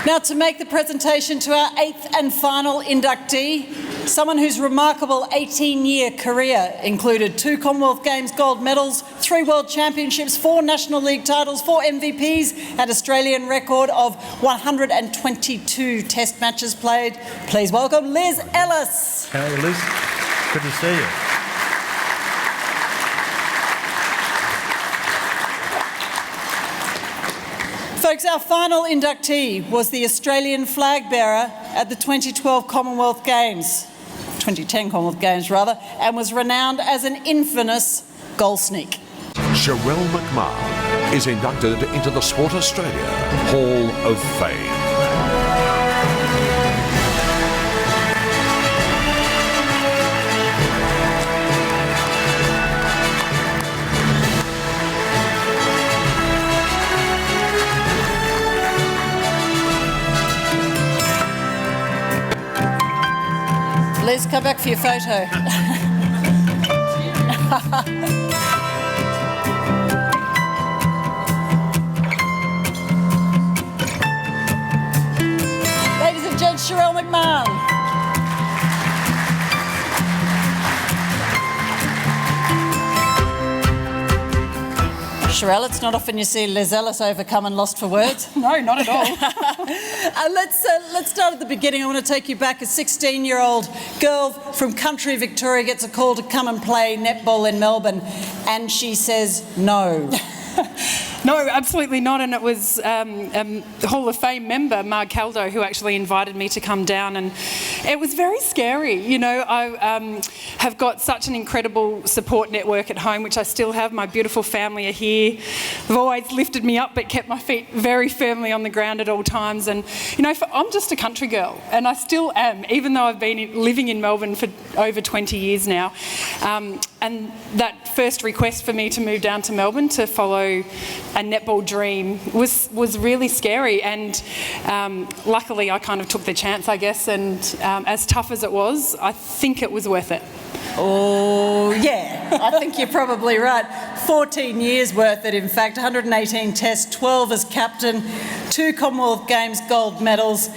Now, to make the presentation to our 8th and final inductee, someone whose remarkable 18-year career included 2 Commonwealth Games gold medals, 3 World Championships, 4 National League titles, 4 MVPs, and Australian record of 122 Test matches played. Please welcome Liz Ellis. How are you, Liz? Good to see you. Folks, our final inductee was the Australian flag bearer at the 2012 Commonwealth Games, 2010 Commonwealth Games rather, and was renowned as an infamous goal sneak. Sharelle McMahon is inducted into the Sport Australia Hall of Fame. Liz, come back for your photo. Ladies and gents, Sharelle McMahon. Sharelle, it's not often you see Liz Ellis overcome and lost for words. No, not at all. Let's start at the beginning. I want to take you back. A 16-year-old girl from country Victoria gets a call to come and play netball in Melbourne, and she says no. No, absolutely not. And it was Hall of Fame member, Marg Caldo, who actually invited me to come down. And it was very scary. You know, I have got such an incredible support network at home, which I still have. My beautiful family are here. They've always lifted me up, but kept my feet very firmly on the ground at all times. And, you know, I'm just a country girl, and I still am, even though I've been living in Melbourne for over 20 years now. And that first request for me to move down to Melbourne to follow a netball dream was really scary, and luckily I kind of took the chance, I guess, and as tough as it was, I think it was worth it. Oh, yeah, I think you're probably right. 14 years worth it, in fact, 118 tests, 12 as captain, 2 Commonwealth Games gold medals.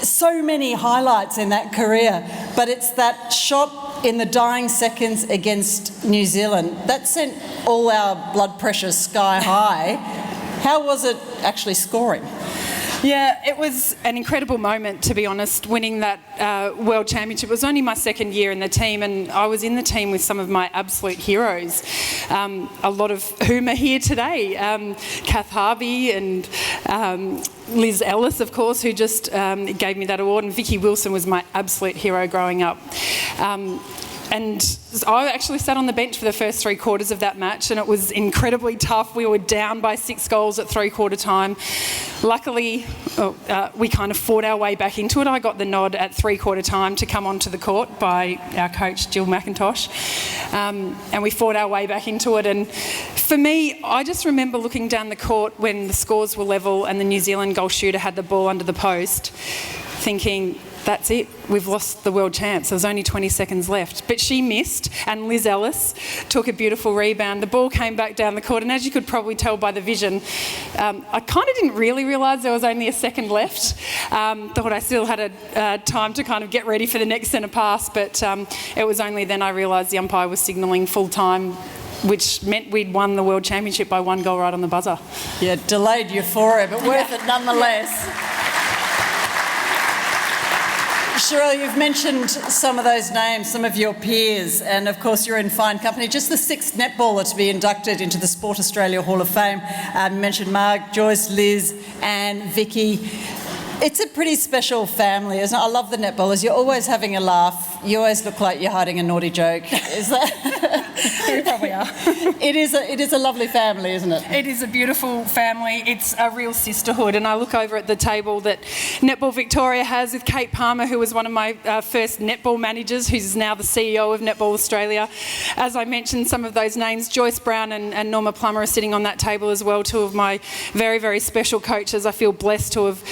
So many highlights in that career, but it's that shot in the dying seconds against New Zealand that sent all our blood pressure sky high. How was it actually scoring? Yeah, it was an incredible moment, to be honest, winning that World Championship. It was only my second year in the team, and I was in the team with some of my absolute heroes, a lot of whom are here today. Kath Harvey and Liz Ellis, of course, who just gave me that award, and Vicky Wilson was my absolute hero growing up. And I actually sat on the bench for the first 3 quarters of that match, and it was incredibly tough. We were down by 6 goals at 3-quarter time. Luckily, we kind of fought our way back into it. I got the nod at 3-quarter time to come onto the court by our coach, Jill McIntosh. And we fought our way back into it. And for me, I just remember looking down the court when the scores were level and the New Zealand goal shooter had the ball under the post, thinking, that's it, we've lost the world champs. There was only 20 seconds left. But she missed, and Liz Ellis took a beautiful rebound. The ball came back down the court, and as you could probably tell by the vision, I kind of didn't really realise there was only a second left. Thought I still had a time to kind of get ready for the next centre pass, but it was only then I realised the umpire was signalling full time, which meant we'd won the World Championship by 1 goal right on the buzzer. Yeah, delayed euphoria, but worth it nonetheless. Sharelle, you've mentioned some of those names, some of your peers, and of course you're in fine company. Just the 6th netballer to be inducted into the Sport Australia Hall of Fame. You mentioned Marg, Joyce, Liz and Vicky. It's a pretty special family, isn't it? I love the netballers. You're always having a laugh. You always look like you're hiding a naughty joke. Is that? We probably are. It is a lovely family, isn't it? It is a beautiful family. It's a real sisterhood. And I look over at the table that Netball Victoria has with Kate Palmer, who was one of my first netball managers, who's now the CEO of Netball Australia. As I mentioned, some of those names, Joyce Brown and Norma Plummer are sitting on that table as well, 2 of my very, very special coaches. I feel blessed to have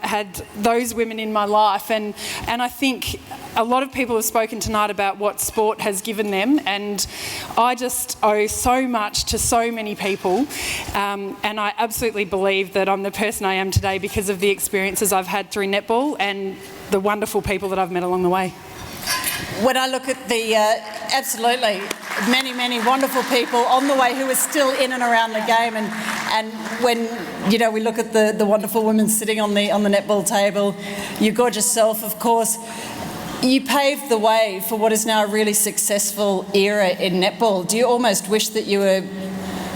had those women in my life, and I think a lot of people have spoken tonight about what sport has given them, and I just owe so much to so many people, and I absolutely believe that I'm the person I am today because of the experiences I've had through netball and the wonderful people that I've met along the way. When I look at the, absolutely, many, many wonderful people on the way who are still in and around the game, and when, you know, we look at the wonderful women sitting on the netball table, your gorgeous self, of course, you paved the way for what is now a really successful era in netball. Do you almost wish that you were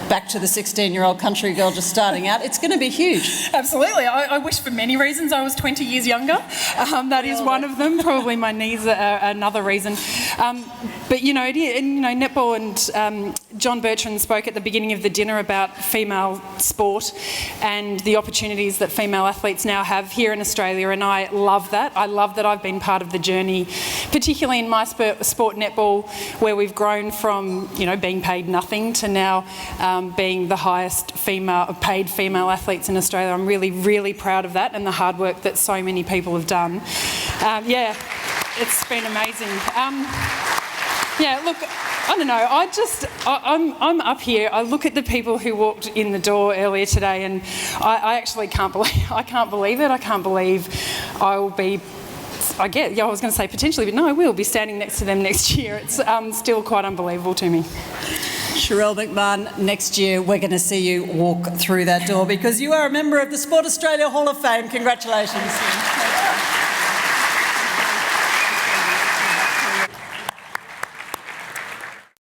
back to the 16-year-old country girl just starting out? It's going to be huge. Absolutely. I wish for many reasons I was 20 years younger. That is one of them. Probably my knees are another reason. But, you know, netball, and John Bertrand spoke at the beginning of the dinner about female sport and the opportunities that female athletes now have here in Australia, and I love that. I love that I've been part of the journey, particularly in my sport, netball, where we've grown from, you know, being paid nothing to now being the highest paid female athletes in Australia. I'm really, really proud of that and the hard work that so many people have done. Yeah, it's been amazing. Yeah, look, I don't know, I'm up here, I look at the people who walked in the door earlier today, and I actually can't believe it. I can't believe I will be, I was going to say potentially, but no, I will be standing next to them next year. It's still quite unbelievable to me. Sharelle McMahon, next year we're going to see you walk through that door because you are a member of the Sport Australia Hall of Fame. Congratulations.